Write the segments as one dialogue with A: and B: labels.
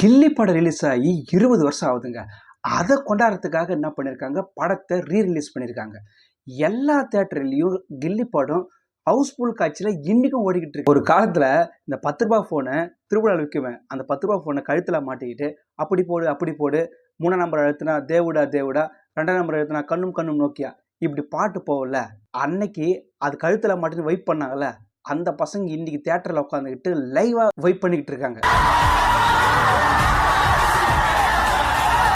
A: கில்லி படம் ரிலீஸ் ஆகி 20 வருஷம் ஆகுதுங்க. அத கொண்டாடுறதுக்காக என்ன பண்ணியிருக்காங்க, படத்த ரிலீஸ் பண்ணியிருக்காங்க. எல்லா தியேட்டர்லயும் கில்லி படம் ஹவுஸ்ஃபுல் காட்சியில இன்னைக்கும் ஓடிக்கிட்டு இருக்கு. ஒரு காலத்துல இந்த ரூ. 10 ஃபோன திருவிழால விக்குவேன். அந்த ரூ. 10 ஃபோன கழுத்துல மாட்டிக்கிட்டு, அப்படி போடு, அப்படி போடு, 3ஆம் நம்பர் அழுத்துனா தேவுடா தேவுடா, 2ஆம் நம்பர் அழுத்துனா கண்ணும் கண்ணும் நோக்கியா, இப்படி பாட்டு போகும்ல. அன்னைக்கு அது கழுத்துல மாட்டிட்டு வைப் பண்ணாங்கல்ல, அந்த பசங்க இன்னைக்கு தியேட்டர்ல உட்காந்துக்கிட்டு லைவா வைப் பண்ணிக்கிட்டு இருக்காங்க.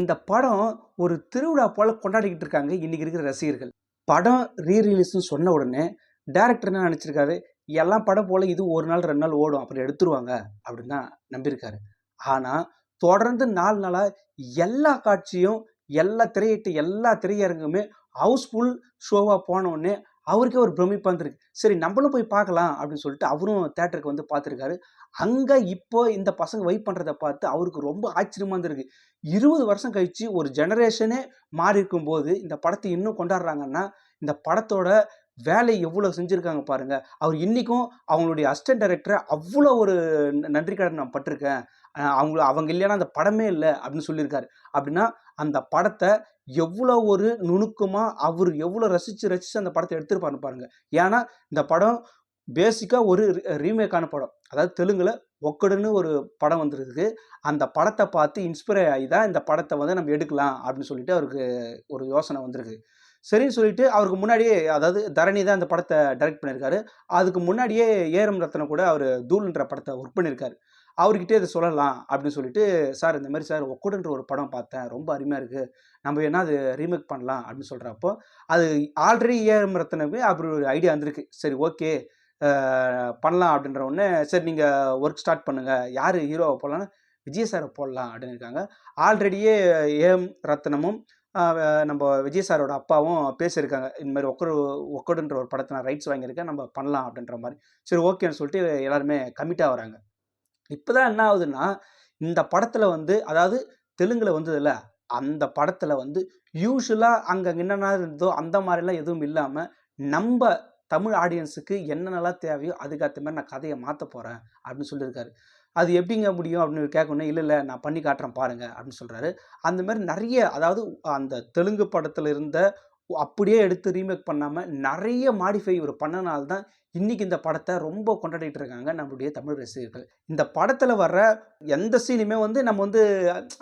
A: இந்த படம் ஒரு திருவிழா போல கொண்டாடிக்கிட்டு இருக்காங்க இன்னைக்கு இருக்கிற ரசிகர்கள். படம் ரிலீஸ்னு சொன்ன உடனே டைரக்டர் என்ன நினைச்சிருக்காரு, எல்லாம் படம் போல இது 1 நாள் 2 நாள் ஓடும், அப்புறம் எடுத்துருவாங்க அப்படின்னு தான் நம்பியிருக்காரு. ஆனா தொடர்ந்து 4 நாளா எல்லா காட்சியும், எல்லா திரையரங்குமே ஹவுஸ்ஃபுல் ஷோவா போன உடனே அவருக்கே ஒரு பிரமிப்பா இருந்திருக்கு. சரி நம்மளும் போய் பார்க்கலாம் அப்படின்னு சொல்லிட்டு அவரும் தியேட்டருக்கு வந்து பார்த்துருக்காரு. அங்க இப்போ இந்த பசங்க வெயிட் பண்றத பார்த்து அவருக்கு ரொம்ப ஆச்சரியமா இருந்திருக்கு. 20 வருஷம் கழிச்சு ஒரு ஜெனரேஷனே மாறி இருக்கும்போது இந்த படத்தை இன்னும் கொண்டாடுறாங்கன்னா, இந்த படத்தோட வேலை எவ்வளோ செஞ்சிருக்காங்க பாருங்க. அவர் இன்னைக்கும் அவங்களுடைய அசிஸ்டன்ட் டைரக்டர அவ்வளோ ஒரு நன்றி கடன் நான் பட்டிருக்கேன். அவங்க இல்லைன்னா அந்த படமே இல்ல அப்படின்னு சொல்லியிருக்காரு. அப்படின்னா அந்த படத்த எவ்வளோ ஒரு நுணுக்கமா அவரு எவ்வளோ ரசிச்சு அந்த படத்த எடுத்திருப்பாருன்னு பாருங்க. ஏன்னா இந்த படம் பேசிக்கா ஒரு ரீமேக்கான படம். அதாவது தெலுங்குல ஒக்கடுன்னு ஒரு படம் வந்திருக்கு. அந்த படத்த பார்த்து இன்ஸ்பயர் ஆகி தான் இந்த படத்த வந்து நம்ம எடுக்கலாம் அப்படின்னு சொல்லிட்டு அவருக்கு ஒரு யோசனை வந்திருக்கு. சரின்னு சொல்லிட்டு அவருக்கு முன்னாடியே, அதாவது தரணி தான் அந்த படத்த டைரக்ட் பண்ணியிருக்காரு. அதுக்கு முன்னாடியே ஏ.ஆர். ரத்னம் கூட அவரு தூள்ன்ற படத்த ஒர்க் பண்ணியிருக்காரு. அவர்கிட்டயே இத சொல்லலாம் அப்படின்னு சொல்லிட்டு, சார் இந்த மாரி சார் ஒக்கடுன்ற ஒரு படம் பார்த்தேன். ரொம்ப அருமையா இருக்கு. நம்ம வேணா அது ரீமேக் பண்ணலாம் அப்படின்னு சொல்றப்போ, அது ஆல்ரெடி ஏ.ஆர். ரத்னமே அப்படி ஒரு ஐடியா வந்திருக்கு. சரி ஓகே. பண்ணலாம் அப்படின்ற உடனே, சரி நீங்க ஒர்க் ஸ்டார்ட் பண்ணுங்க. யாரு ஹீரோவா போடலாம்னா, விஜய் சார போடலாம் அப்படின்னு இருக்காங்க. ஆல்ரெடியே ஏ.எம். ரத்னமும் நம்ம விஜய் சாரோட அப்பாவும் பேசியிருக்காங்க. இந்த மாதிரி ஒக்கடுன்ற ஒரு படத்தை நான் ரைட்ஸ் வாங்கியிருக்கேன். நம்ம பண்ணலாம் அப்படின்ற மாரி. சரி ஓகேன்னு சொல்லிட்டு எல்லாருமே கமிட் ஆகுறாங்க. இப்பதான் என்ன ஆகுதுன்னா, இந்த படத்துல வந்து அதாவது தெலுங்குல வந்ததுல்ல, அந்த படத்துல வந்து யூசுவலா அங்க என்னென்ன இருந்ததோ அந்த மாரிலாம் எதுவும் இல்லாம, நம்ப தமிழ் ஆடியன்ஸுக்கு என்னென்னலாம் தேவையோ அதுக்கேத்த மாரி நான் கதைய மாத்தப் போறேன் அப்படின்னு சொல்லியிருக்காரு. அது எப்படிங்க முடியும் அப்படின்னு கேட்கவுடனே, இல்ல நான் பண்ணி காட்டுறேன் பாருங்க அப்படின்னு சொல்றாரு. அந்த மாரி நெறைய, அதாவது அந்த தெலுங்கு படத்துல இருந்த அப்படியே எடுத்து ரீமேக் பண்ணாம நெறைய மாடிஃபை இவரு பண்ணனால தான் இன்னைக்கு இந்த படத்த ரொம்ப கொண்டாடிட்டு இருக்காங்க நம்மளுடைய தமிழ் ரசிகர்கள். இந்த படத்துல வர்ற எந்த சீனுமே வந்து நம்ம வந்து,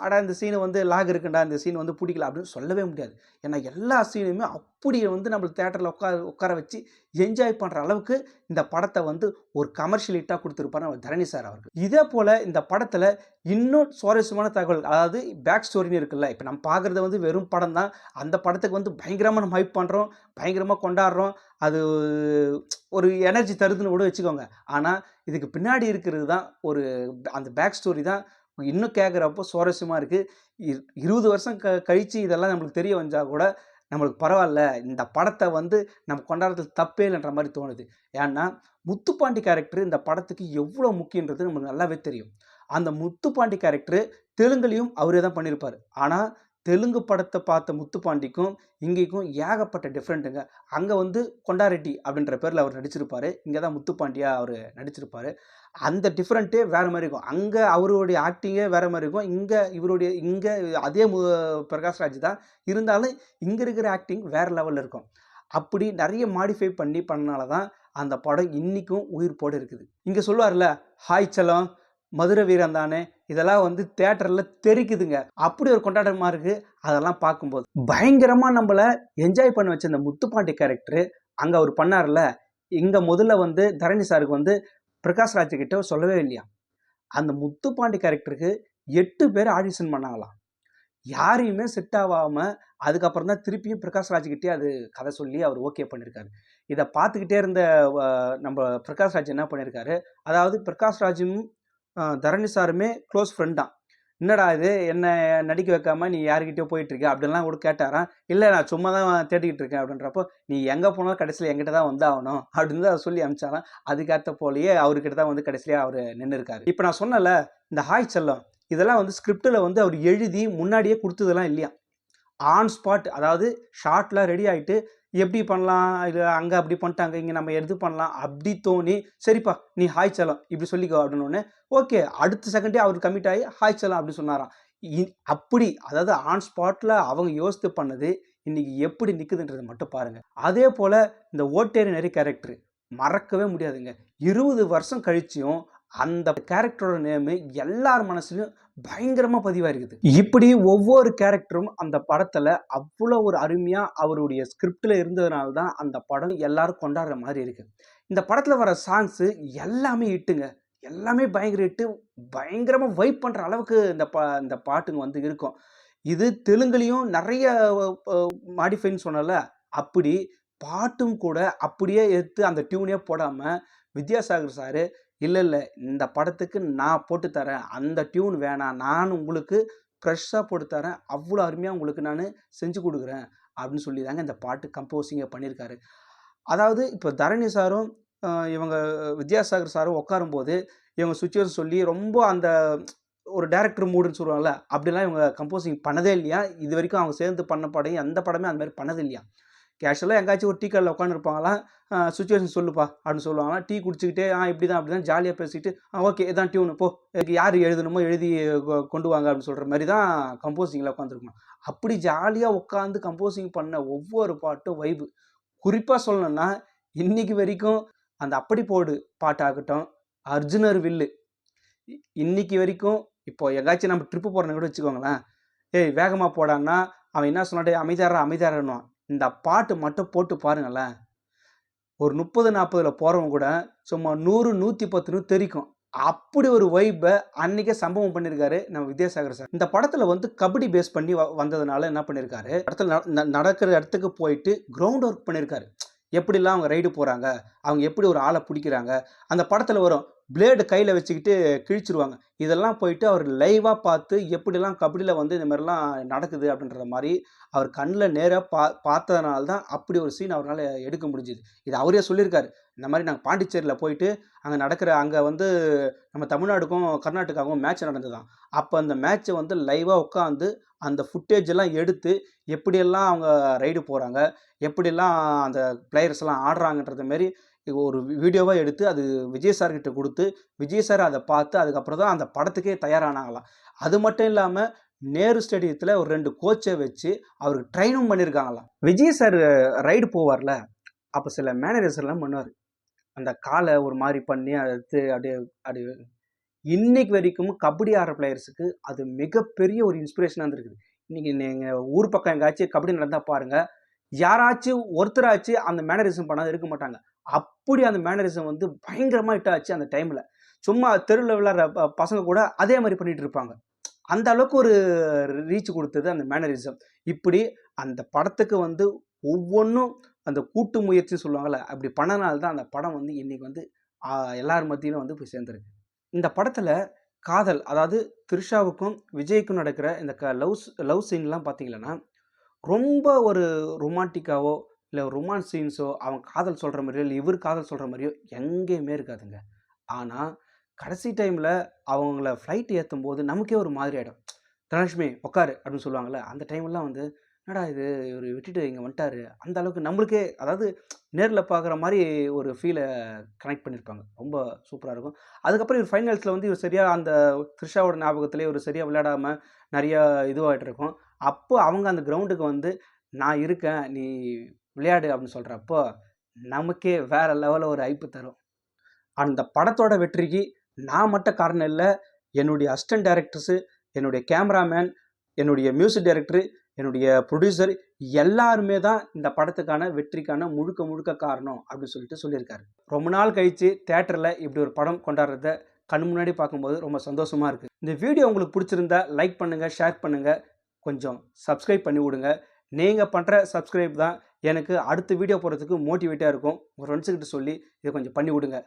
A: அட இந்த சீன் வந்து லாக் இருக்குண்டா, இந்த சீன் வந்து புடிக்கல அப்படின்னு சொல்லவே முடியாது. ஏன்னா எல்லா சீனுமே அப்படியே வந்து நம்ம தியேட்டர்ல உட்கார வச்சு என்ஜாய் பண்ற அளவுக்கு இந்த படத்த வந்து ஒரு கமர்ஷியல் ஹிட்டா குடுத்திருப்பாரு நம்ம தரணி சார் அவர்கள். இதே போல இந்த படத்துல இன்னும் சுவாரஸ்யமான தகவல், அதாவது பேக் ஸ்டோரின்னு இருக்குல்ல. இப்ப நம்ம பார்க்குறது வந்து வெறும் படம் தான். அந்த படத்துக்கு வந்து பயங்கரமா நம்ம ஹைப் பண்றோம், பயங்கரமா கொண்டாடுறோம். அது ஒரு எனர்ஜி தருதுன்னு கூட வச்சுக்கோங்க. ஆனா இதுக்கு பின்னாடி இருக்கிறது தான் ஒரு அந்த பேக் ஸ்டோரி தான் இன்னும் கேட்குறப்போ சுவாரஸ்யமா இருக்கு. 20 வருஷம் கழிச்சு இதெல்லாம் நம்மளுக்கு தெரிய வந்தா கூட நம்மளுக்கு பரவால்ல. இந்த படத்த வந்து நம்ம கொண்டாடுறதுல தப்பே இல்லன்ற மாரி தோணுது. ஏன்னா, முத்துப்பாண்டி கேரக்டர் இந்த படத்துக்கு எவ்வளோ முக்கியன்றது நமக்கு நல்லாவே தெரியும். அந்த முத்துப்பாண்டி கேரக்டர் தெலுங்குலயும் அவரே தான் பண்ணியிருப்பாரு. ஆனா, தெலுங்கு படத்த பார்த்த முத்துப்பாண்டிக்கும், இங்கேக்கும் ஏகப்பட்ட டிஃபரெண்ட்டுங்க. அங்க வந்து கொண்டாரெட்டி அப்படின்ற பேர்ல அவர் நடிச்சிருப்பாரு. இங்க தான் முத்துப்பாண்டியா அவரு நடிச்சிருப்பாரு. அந்த டிஃபரெண்ட்டே வேற மாரி இருக்கும். அங்க அவருடைய ஆக்டிங்கே வேற மாரி இருக்கும். இங்க அதே பிரகாஷ்ராஜ் தான். இருந்தாலும் இங்க இருக்கிற ஆக்டிங் வேற லெவல்ல இருக்கும். அப்படி நெறைய மாடிஃபை பண்ணனால தான் அந்த படம் இன்னிக்கும் உயிர்ப்போட இருக்குது. இங்க சொல்லுவார்ல, "ஹாய் செல்லம், மதுரை வீரன் தானே" இதெல்லாம் வந்து தியேட்டர்ல தெறிக்குதுங்க. அப்படி ஒரு கொண்டாட்டமா இருக்கு அதெல்லாம் பார்க்கும்போது. பயங்கரமா நம்மள என்ஜாய் பண்ண வச்ச இந்த முத்துப்பாண்டி கேரக்டர் அங்க அவர் பண்ணார்ல, இங்க முதல்ல வந்து தரணி சாருக்கு வந்து பிரகாஷ்ராஜ் கிட்ட சொல்லவே இல்லையாம். அந்த முத்துப்பாண்டி கேரக்டருக்கு 8 பேர் ஆடிஷன் பண்ணாங்களாம். யாரையுமே செட் ஆவாம, அதுக்கப்புறம் தான் திருப்பியும் பிரகாஷ்ராஜ் கிட்டயே அது கதை சொல்லி அவர் ஓகே பண்ணியிருக்காரு. இத பார்த்துக்கிட்டே இருந்த வ நம்ம பிரகாஷ்ராஜ் என்ன பண்ணியிருக்காரு, அதாவது பிரகாஷ்ராஜும் தரணி சாருமே க்ளோஸ் ஃப்ரெண்ட் தான். "என்னடா இது என்ன நடிக்க வைக்காம நீ யார்கிட்டயோ போயிட்டு இருக்க?" அப்படின்லாம் கூட கேட்டாராம். "இல்ல நான் சும்மா தான் தேடிக்கிட்டு இருக்கேன்" அப்படின்றப்போ, "நீ எங்க போனாலும் கடைசியில என்கிட்ட தான் வந்தாகணும்" அப்படின்னு தான் சொல்லி அனுப்பிச்சாராம். அதுக்கேத்த போலயே அவர்கிட்ட தான் வந்து கடைசியா அவரு நின்னுருக்காரு. இப்ப நான் சொன்னேன்ல, இந்த "ஹாய் செல்லம்" இதெல்லாம் வந்து ஸ்கிரிப்ட்ல வந்து அவர் எழுதி முன்னாடியே குடுத்ததெல்லாம் இல்லையாம். ஆன் ஸ்பாட், அதாவது ஷாட்லாம் ரெடி ஆயிட்டு, எப்படி பண்ணலாம்? இது அங்க அப்படி பண்ணிட்டாங்க. இங்க நம்ம எது பண்ணலாம்? அப்படி தோணி, சரிப்பா நீ ஹாய் செல்லம் இப்படி சொல்லிக்கோ அப்படின்னோனே, ஓகே அடுத்த செகண்டே அவரு கமிட் ஆயி ஹாய் செல்லம் அப்படின்னு சொன்னாராம். இ அப்படி அதாவது ஆன் ஸ்பாட்ல அவங்க யோசித்து பண்ணது, இன்னைக்கு எப்படி நிக்குதுன்றத மட்டும் பாருங்க. அதே போல இந்த ஓட்டேரி நரி கேரக்டர் மறக்கவே முடியாதுங்க. 20 வருஷம் கழிச்சும் அந்த கேரக்டரோட நேமு எல்லார் மனசுலயும் பயங்கரமா பதிவாயிருக்குது. இப்படி ஒவ்வொரு கேரக்டரும் அந்த படத்துல அவ்வளோ ஒரு அருமையா அவருடைய ஸ்கிரிப்ட்ல இருந்ததுனால தான் அந்த படம் எல்லாரும் கொண்டாடுற மாதிரி இருக்கு. இந்த படத்துல வர சாங்ஸ் எல்லாமே ஹிட்டுங்க. எல்லாமே பயங்கர ஹிட்டு. பயங்கரமா வைப் பண்ற அளவுக்கு இந்த பாட்டுங்க வந்து இருக்கும். இது தெலுங்குலயும் நெறைய மாடிஃபைன்னு சொன்னேன்ல, அப்படி பாட்டும் கூட அப்படியே எடுத்து அந்த டியூனே போடாம வித்யாசாகர் சாரு இல்ல. இந்த படத்துக்கு நான் போட்டு தரேன். அந்த டியூன் வேணாம். நான் உங்களுக்கு ஃப்ரெஷ்ஷா போட்டு தரேன். அவ்வளோ அருமையா உங்களுக்கு நானு செஞ்சு குடுக்குறேன். அப்படின்னு சொல்லி தாங்க இந்த பாட்டு கம்போசிங்கே பண்ணியிருக்காரு. அதாவது இப்போ தரணி சாரும், இவங்க வித்யாசாகர் சாரும் உட்காரும்போது, இவங்க சுச்சுவேஷன் சொல்லி ரொம்ப அந்த ஒரு டைரக்டர் மூடுன்னு சொல்லுவாங்கல்ல, அப்படிலாம் இவங்க கம்போசிங் பண்ணதே இல்லையாம். இதுவரைக்கும் அவங்க சேர்ந்து பண்ண படம் எந்த படமே அந்த மாரி பண்ணது இல்லையாம். கேஷுவலாக எங்கேயாச்சும் ஒரு டீ கடையில் உட்காந்துருப்பாங்களாம். சுச்சுவேஷன் சொல்லுப்பா அப்படின்னு சொல்லுவாங்களாம். டீ குடிச்சிக்கிட்டே இப்படி தான் அப்படி தான் ஜாலியாக பேசிக்கிட்டு ஓகே இதான் டியூனு போ இதுக்கு யார் எழுதணுமோ எழுதி கொண்டு வாங்க அப்படின்னு சொல்கிற மாதிரி தான் கம்போசிங்கில் உட்காந்துருக்கணும். அப்படி ஜாலியாக உட்காந்து கம்போசிங் பண்ண ஒவ்வொரு பாட்டும் வைபு. குறிப்பாக சொல்லணும்னா இன்னைக்கு வரைக்கும் அந்த அப்படி போடு பாட்டாகட்டும், அர்ஜுனர் வில்லு இன்னைக்கு வரைக்கும் இப்போ எங்காச்சும் நம்ம ட்ரிப்பு போகிறோன்னு கூட வச்சுக்கோங்களேன். ஏய் வேகமா போடான்னா, அவன் என்ன சொன்னான், டேய் அமைதியாடுறா அமைதியாடுறான்னுவான். இந்த பாட்டு மட்டும் போட்டு பாருங்களேன். ஒரு 30, 40ல போறவன் கூட சும்மா 100, 110ன்னு தெறிக்கும். அப்படி ஒரு வைப்ப அன்னைக்கே சம்பவம் பண்ணியிருக்காரு நம்ம வித்யாசாகர் சார். இந்த படத்துல வந்து கபடி பேஸ் பண்ணி வந்ததுனால என்ன பண்ணியிருக்காரு, படத்துல நடக்கிற இடத்துக்கு போயிட்டு கிரவுண்ட் ஒர்க் பண்ணியிருக்காரு. எப்படிலாம் அவங்க ரைடு போறாங்க, அவங்க எப்படி ஒரு ஆளை பிடிக்கிறாங்க, அந்த படத்துல வரும் பிளேடு கையில் வச்சுக்கிட்டு கிழிச்சிருவாங்க. இதெல்லாம் போயிட்டு அவர் லைவாக பார்த்து எப்படிலாம் கபடியில் வந்து இந்த மாதிரிலாம் நடக்குது அப்படின்ற மாதிரி அவர் கண்ணில் நேராக பார்த்ததுனால தான் அப்படி ஒரு சீன் அவரால் எடுக்க முடிஞ்சுது. இது அவரே சொல்லியிருக்காரு. இந்த மாதிரி நாங்கள் பாண்டிச்சேரியில் போயிட்டு அங்கே வந்து நம்ம தமிழ்நாடுக்கும் கர்நாடகாவுக்கும் மேட்ச் நடந்ததுதான். அப்போ அந்த மேட்ச்சை வந்து லைவாக உட்காந்து அந்த ஃபுட்டேஜ் எல்லாம் எடுத்து எப்படியெல்லாம் அவங்க ரைடு போகிறாங்க, எப்படியெல்லாம் அந்த பிளேயர்ஸ்லாம் ஆடுறாங்கன்றது மாரி ஒரு வீடியோவாக எடுத்து அது விஜய் சார் கிட்ட கொடுத்து விஜய் சார் அதை பார்த்து அதுக்கப்புறம் தான் அந்த படத்துக்கே தயாரானாங்களாம். அது மட்டும் இல்லாமல் நேரு ஸ்டேடியத்தில் ஒரு 2 கோச்சை வச்சு அவருக்கு ட்ரைனும் பண்ணியிருக்காங்களாம். விஜய் சார் ரைடு போவார்ல, அப்போ சில மேனேஜர்ஸ்லாம் பண்ணுவார். அந்த காலை ஒரு மாதிரி பண்ணி அடுத்து அப்படியே அப்படியே இன்னைக்கு வரைக்கும் கபடி ஆடுற பிளேயர்ஸுக்கு அது மிகப்பெரிய ஒரு இன்ஸ்பிரேஷனாக இருந்திருக்குது. இன்னைக்கு நீங்கள் ஊர் பக்கம் எங்காச்சும் கபடி நடந்தால் பாருங்கள், யாராச்சும் ஒருத்தராச்சும் அந்த மேனரிசம் பண்ணாத இருக்க மாட்டாங்க. அப்படி அந்த மேனரிசம் வந்து பயங்கரமாக ஹிட் ஆச்சு அந்த டைமில். சும்மா தெருவில் விளையாடுற பசங்க கூட அதே மாதிரி பண்ணிட்டு இருப்பாங்க. அந்த அளவுக்கு ஒரு ரீச் கொடுத்தது அந்த மேனரிசம். இப்படி அந்த படத்துக்கு வந்து ஒவ்வொன்றும் அந்த கூட்டு முயற்சி சொல்லுவாங்கள்ல, அப்படி பண்ணனால தான் அந்த படம் வந்து இன்னைக்கு வந்து எல்லார் மத்தியிலும் வந்து போய் சேர்ந்துருக்கு. இந்த படத்தில் காதல், அதாவது த்ரிஷாவுக்கும் விஜய்க்கும் நடக்கிற இந்த லவ் சீன்லாம் பார்த்தீங்கன்னா ரொம்ப ஒரு ரொமான்டிக்காவோ இல்லை ரொமான்ஸ் சீன்ஸோ அவன் காதல் சொல்கிற மாதிரியோ இல்லை இவர் காதல் சொல்கிற மாதிரியோ எங்கேயுமே இருக்காதுங்க. ஆனால் கடைசி டைமில் அவங்கள ஃப்ளைட் ஏற்றும் போது நமக்கே ஒரு மாதிரி ஆகிடும். தனலட்சுமி உட்காரு அப்படின்னு சொல்லுவாங்கள்ல, அந்த டைம்லாம் வந்து என்னடா இது இவர் விட்டுட்டு இங்கே வந்துட்டாரு, அந்த அளவுக்கு நம்மளுக்கே அதாவது நேரில் பார்க்குற மாதிரி ஒரு ஃபீலை கனெக்ட் பண்ணியிருப்பாங்க. ரொம்ப சூப்பராக இருக்கும். அதுக்கப்புறம் இவர் ஃபைனல்ஸில் வந்து இவர் சரியாக அந்த த்ரிஷாவோட ஞாபகத்திலே ஒரு சரியாக விளையாடாமல் நிறையா இதுவாகிட்டு இருக்கும். அப்போ அவங்க அந்த கிரவுண்டுக்கு வந்து நான் இருக்கேன் நீ விளையாடு அப்படின்னு சொல்கிறப்போ நமக்கே வேற லெவலில் ஒரு ஐப்பு தரும். அந்த படத்தோட வெற்றிக்கு நான் மட்டும் காரணம் இல்லை, என்னுடைய அசிஸ்டன்ட் டைரக்டர்ஸு, என்னுடைய கேமராமேன், என்னுடைய மியூசிக் டைரக்டரு, என்னுடைய ப்ரொடியூசர் எல்லாருமே தான் இந்த படத்துக்கான வெற்றிக்கான முழுக்க காரணம் அப்படின்னு சொல்லியிருக்காரு. ரொம்ப நாள் கழித்து தேட்டரில் இப்படி ஒரு படம் கொண்டாடுறத கண் முன்னாடி பார்க்கும்போது ரொம்ப சந்தோஷமாக இருக்குது. இந்த வீடியோ உங்களுக்கு பிடிச்சிருந்தா லைக் பண்ணுங்கள், ஷேர் பண்ணுங்கள், கொஞ்சம் சப்ஸ்கிரைப் பண்ணி விடுங்க. நீங்கள் பண்ணுற சப்ஸ்கிரைப் தான் எனக்கு அடுத்த வீடியோ போடுறதுக்கு மோட்டிவேட்டாக இருக்கும். உங்கள் ஃப்ரெண்ட்ஸுக்கிட்ட சொல்லி இதை கொஞ்சம் பண்ணி விடுங்க.